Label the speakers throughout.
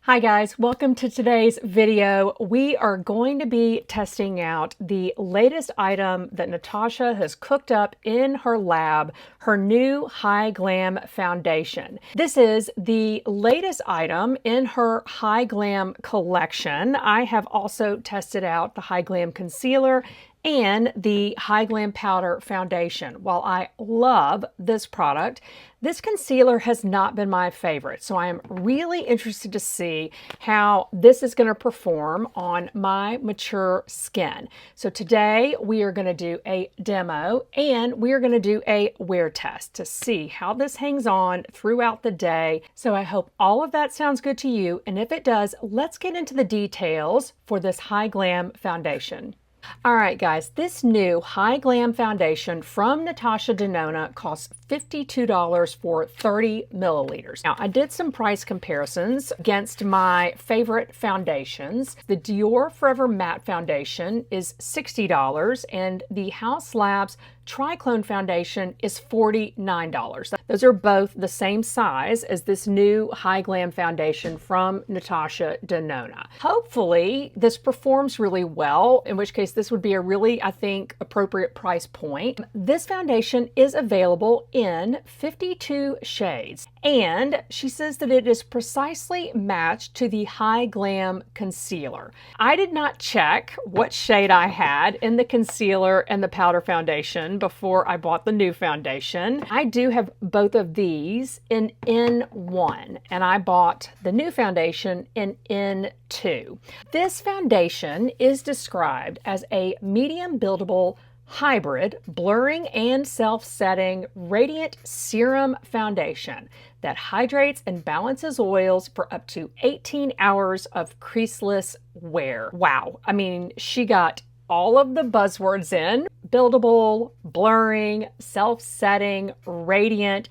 Speaker 1: Hi guys, welcome to today's video. We are going to be testing out the latest item that Natasha has cooked up in her lab, her new Hy-Glam Foundation. This is the latest item in her Hy-Glam collection. I have also tested out the Hy-Glam Concealer and the Hy-Glam Powder Foundation. While I love this product, this concealer has not been my favorite, so I am really interested to see how this is going to perform on my mature skin. So today we are going to do a demo and we are going to do a wear test to see how this hangs on throughout the day. So I hope all of that sounds good to you, and if it does, let's get into the details for this Hy-Glam Foundation. All right, guys, this new Hy-Glam Foundation from Natasha Denona costs $52 for 30 milliliters. Now, I did some price comparisons against my favorite foundations. The Dior Forever Matte Foundation is $60 and the Haus Labs Triclone Foundation is $49. Those are both the same size as this new Hy-Glam Foundation from Natasha Denona. Hopefully, this performs really well, in which case this would be a really, I think, appropriate price point. This foundation is available in 52 shades, and she says that it is precisely matched to the Hy-Glam Concealer. I did not check what shade I had in the concealer and the powder foundation before I bought the new foundation. I do have both of these in N1, and I bought the new foundation in N2. This foundation is described as a medium buildable hybrid blurring and self-setting radiant serum foundation that hydrates and balances oils for up to 18 hours of creaseless wear. Wow. I mean, she got all of the buzzwords in: buildable, blurring, self-setting, radiant,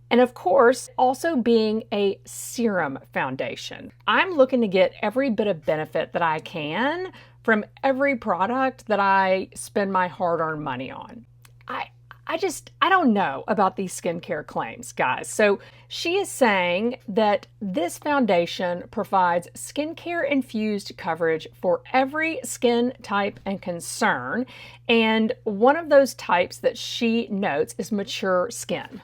Speaker 1: and of course, also being a serum foundation. I'm looking to get every bit of benefit that I can from every product that I spend my hard-earned money on. I don't know about these skincare claims, guys. So she is saying that this foundation provides skincare infused coverage for every skin type and concern. And one of those types that she notes is mature skin.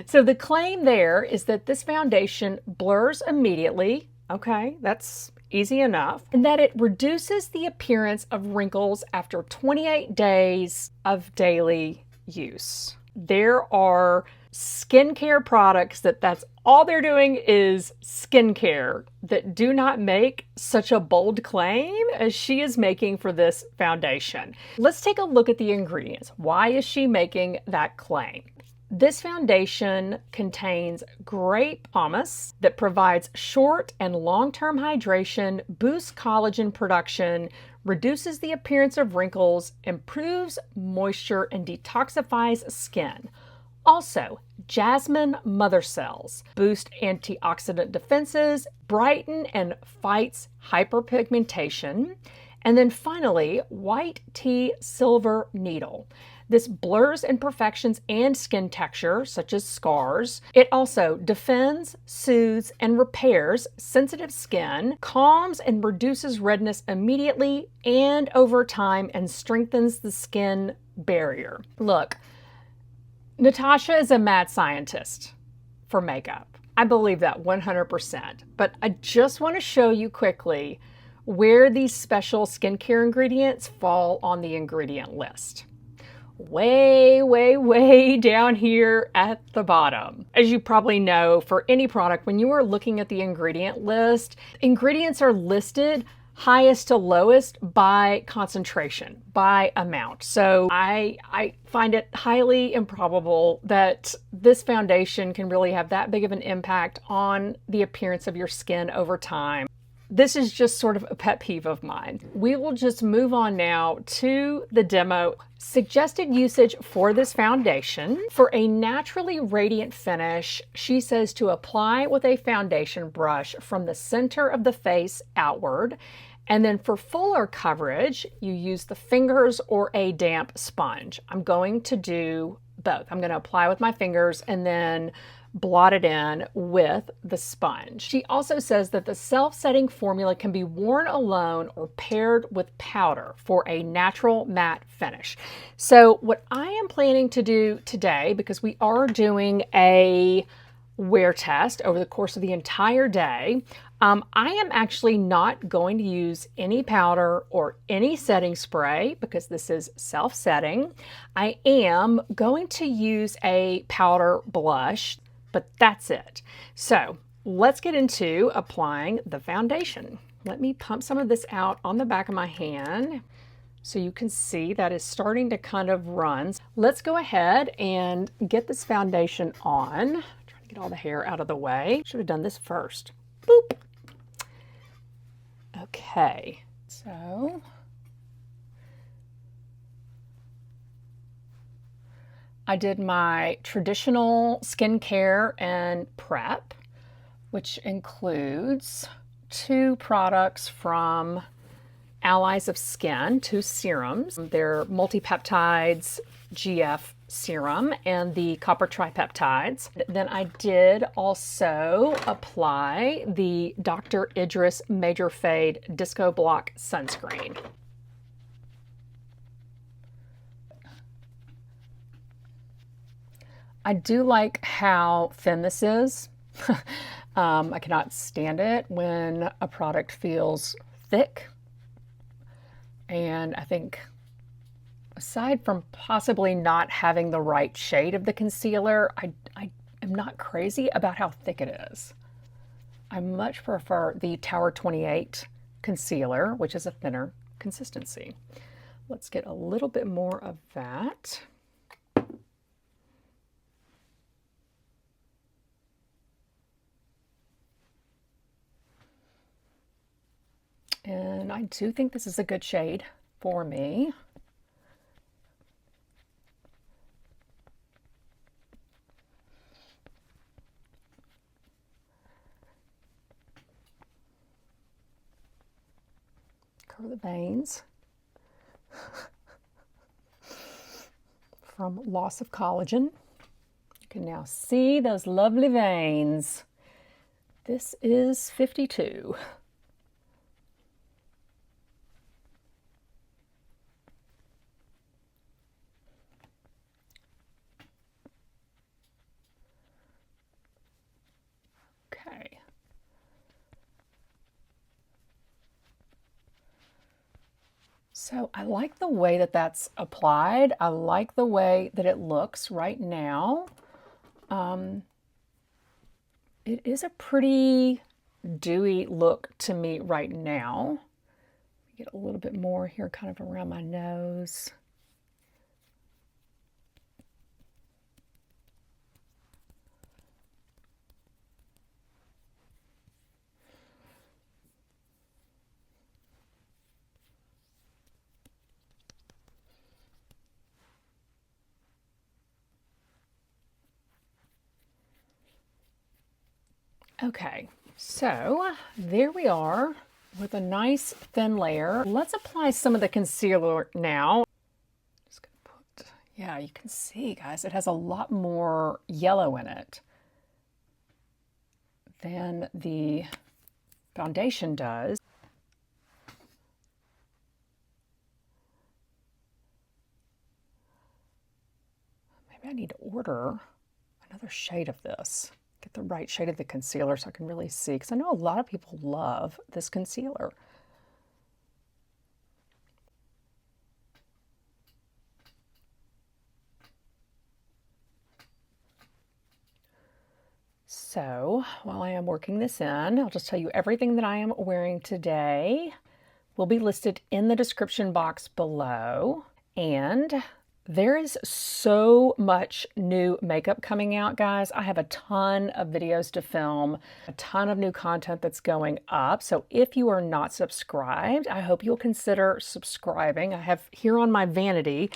Speaker 1: So the claim there is that this foundation blurs immediately. Okay, that's easy enough. And that it reduces the appearance of wrinkles after 28 days of daily use. There are skincare products that's all they're doing is skincare that do not make such a bold claim as she is making for this foundation. Let's take a look at the ingredients. Why is she making that claim? This foundation contains grape pomace that provides short and long-term hydration, boosts collagen production, reduces the appearance of wrinkles, improves moisture, and detoxifies skin. Also, jasmine mother cells boost antioxidant defenses, brighten and fights hyperpigmentation. And then finally, white tea silver needle. This blurs imperfections and skin texture, such as scars. It also defends, soothes, and repairs sensitive skin, calms and reduces redness immediately and over time, and strengthens the skin barrier. Look, Natasha is a mad scientist for makeup. I believe that 100%. But I just want to show you quickly where these special skincare ingredients fall on the ingredient list. Way down here at the bottom. As you probably know, for any product, when you are looking at the ingredient list, ingredients are listed highest to lowest by concentration, by amount. So I find it highly improbable that this foundation can really have that big of an impact on the appearance of your skin over time. This is just sort of a pet peeve of mine. We will just move on now to the demo. Suggested usage for this foundation: for a naturally radiant finish, she says to apply with a foundation brush from the center of the face outward. And then for fuller coverage, you use the fingers or a damp sponge. I'm going to do both. I'm going to apply with my fingers and then blot it in with the sponge. She also says that the self-setting formula can be worn alone or paired with powder for a natural matte finish. So what I am planning to do today, because we are doing a wear test over the course of the entire day, I am actually not going to use any powder or any setting spray because this is self-setting. I am going to use a powder blush, but that's it. So let's get into applying the foundation. Let me pump some of this out on the back of my hand so you can see that is starting to kind of run. Let's go ahead and get this foundation on. Get all the hair out of the way. Should have done this first. Boop. Okay, so I did my traditional skincare and prep, which includes 2 products from Allies of Skin, 2 serums. They're multi-peptides GF serum and the copper tripeptides. Then I did also apply the Dr. Idris Major Fade Disco Block sunscreen. I do like how thin this is. I cannot stand it when a product feels thick. And I think aside from possibly not having the right shade of the concealer, I am not crazy about how thick it is. I much prefer the Tower 28 concealer, which is a thinner consistency. Let's get a little bit more of that. And I do think this is a good shade for me. Cover the veins from loss of collagen. You can now see those lovely veins. This is 52. Okay. So I like the way that that's applied. I like the way that it looks right now. It is a pretty dewy look to me right now. Get a little bit more here kind of around my nose. Okay, so there we are with a nice thin layer. Let's apply some of the concealer now. Just gonna put, yeah, you can see, guys, it has a lot more yellow in it than the foundation does. Maybe I need to order another shade of this. Get the right shade of the concealer so I can really see, because I know a lot of people love this concealer. So while I am working this in, I'll just tell you everything that I am wearing today will be listed in the description box below. And there is so much new makeup coming out, guys. I have a ton of videos to film, a ton of new content that's going up. So if you are not subscribed, I hope you'll consider subscribing. I have here on my vanity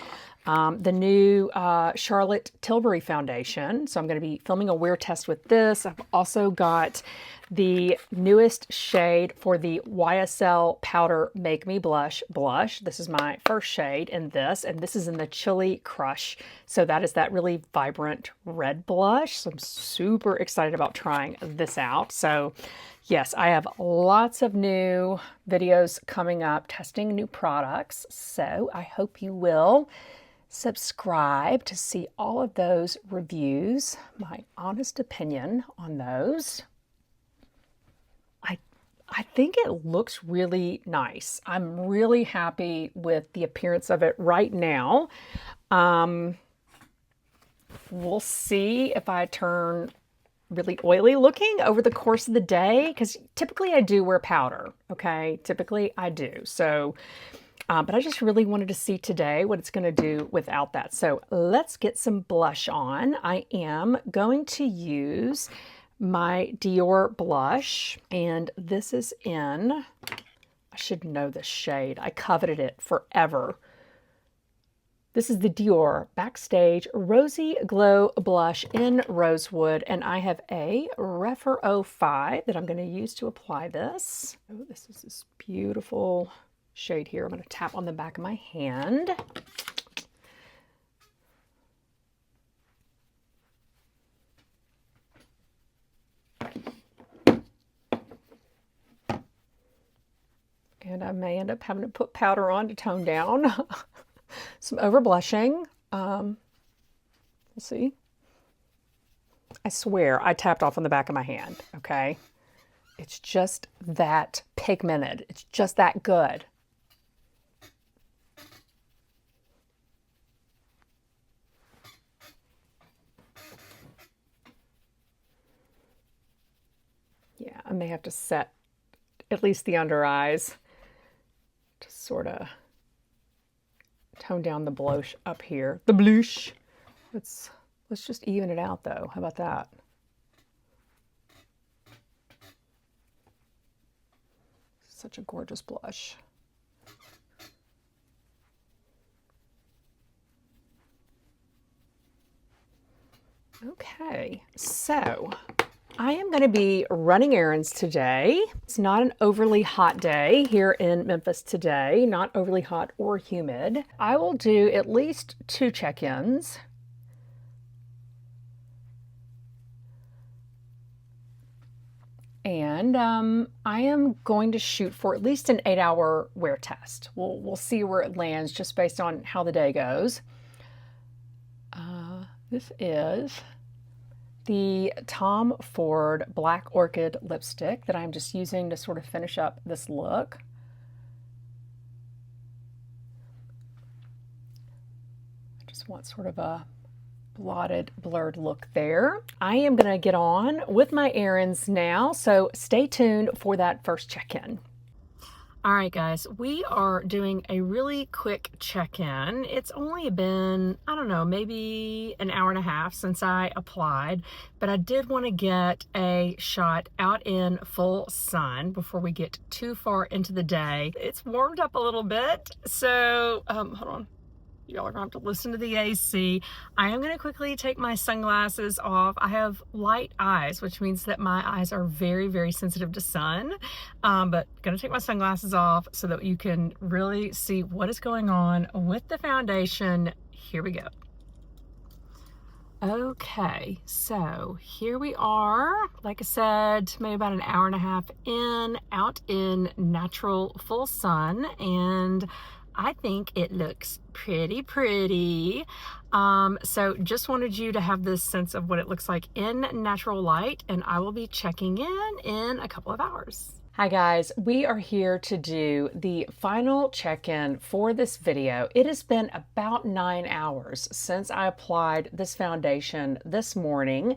Speaker 1: the new Charlotte Tilbury foundation. So I'm going to be filming a wear test with this. I've also got the newest shade for the YSL Powder Make Me Blush blush. This is my first shade in this, and this is in the Chili Crush. So that is that really vibrant red blush. So I'm super excited about trying this out. So yes, I have lots of new videos coming up testing new products. So I hope you will subscribe to see all of those reviews, my honest opinion on those. I think it looks really nice. I'm really happy with the appearance of it right now. We'll see if I turn really oily looking over the course of the day, because typically I do wear powder, okay? Typically I do. So, but I just really wanted to see today what it's going to do without that. So let's get some blush on. I am going to use my Dior blush, and this is in, I should know this shade. I coveted it forever. This is the Dior Backstage Rosy Glow Blush in Rosewood, and I have a Refer 05 that I'm going to use to apply this. Oh, this is this beautiful shade here. I'm going to tap on the back of my hand. And I may end up having to put powder on to tone down some over blushing. We'll see. I swear I tapped off on the back of my hand, okay? It's just that pigmented. It's just that good. Yeah, I may have to set at least the under eyes to sort of tone down the blush up here. The blush. Let's just even it out though. How about that? Such a gorgeous blush. Okay, so I am going to be running errands today. It's not an overly hot day here in Memphis today, not overly hot or humid. I will do at least 2 check-ins. And I am going to shoot for at least an 8-hour wear test. We'll see where it lands just based on how the day goes. This is the Tom Ford Black Orchid lipstick that I'm just using to sort of finish up this look. I just want sort of a blotted, blurred look there. I am going to get on with my errands now, so stay tuned for that first check-in. All right, guys, we are doing a really quick check-in. It's only been, I don't know, maybe an hour and a half since I applied, but I did want to get a shot out in full sun before we get too far into the day. It's warmed up a little bit, so hold on. Y'all are gonna have to listen to the AC. I am gonna quickly take my sunglasses off. I have light eyes, which means that my eyes are very, very sensitive to sun. But gonna take my sunglasses off so that you can really see what is going on with the foundation. Here we go. Okay, so here we are. Like I said, maybe about an hour and a half in, out in natural full sun, and I think it looks pretty. So just wanted you to have this sense of what it looks like in natural light, and I will be checking in a couple of hours. Hi guys, we are here to do the final check-in for this video. It has been about 9 hours since I applied this foundation this morning.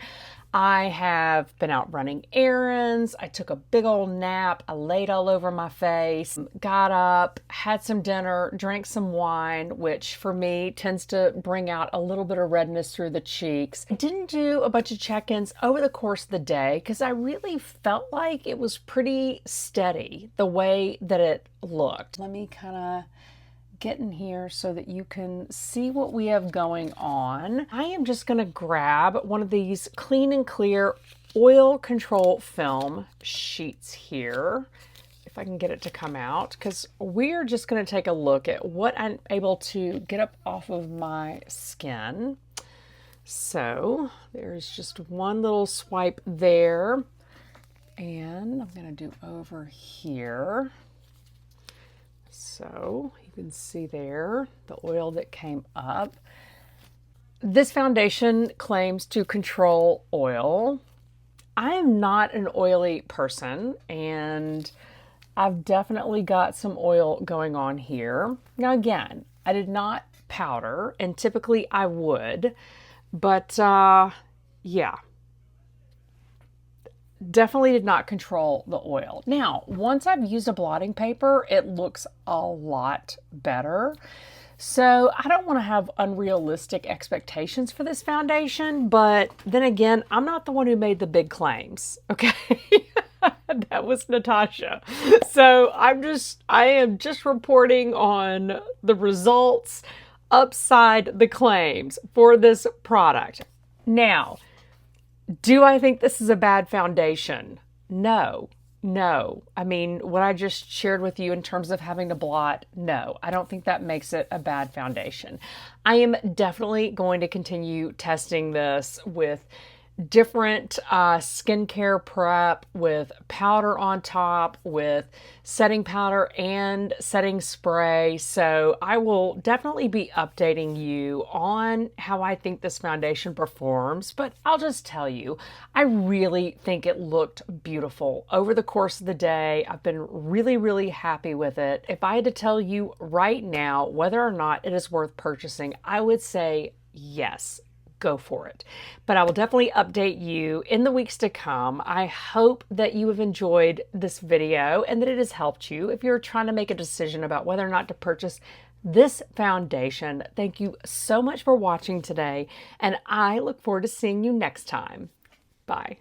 Speaker 1: I have been out running errands. I took a big old nap. I laid all over my face, got up, had some dinner, drank some wine, which for me tends to bring out a little bit of redness through the cheeks. I didn't do a bunch of check-ins over the course of the day because I really felt like it was pretty steady the way that it looked. Let me kind of get in here so that you can see what we have going on. I am just going to grab one of these Clean and Clear oil control film sheets here. If I can get it to come out, because we're just going to take a look at what I'm able to get up off of my skin. So there's just one little swipe there, and I'm going to do over here. So you can see there the oil that came up. This foundation claims to control oil. I am not an oily person, and I've definitely got some oil going on here. Now again, I did not powder, and typically I would, but yeah, definitely did not control the oil. Now, once I've used a blotting paper, it looks a lot better. So I don't want to have unrealistic expectations for this foundation, but then again, I'm not the one who made the big claims, okay? That was Natasha. So I am just reporting on the results upside the claims for this product. Now, do I think this is a bad foundation? No. No. I mean, what I just shared with you in terms of having to blot, no, I don't think that makes it a bad foundation. I am definitely going to continue testing this with different skincare prep, with powder on top, with setting powder and setting spray. So I will definitely be updating you on how I think this foundation performs, but I'll just tell you, I really think it looked beautiful over the course of the day. I've been really, really happy with it. If I had to tell you right now whether or not it is worth purchasing, I would say yes. Go for it. But I will definitely update you in the weeks to come. I hope that you have enjoyed this video and that it has helped you if you're trying to make a decision about whether or not to purchase this foundation. Thank you so much for watching today, and I look forward to seeing you next time. Bye.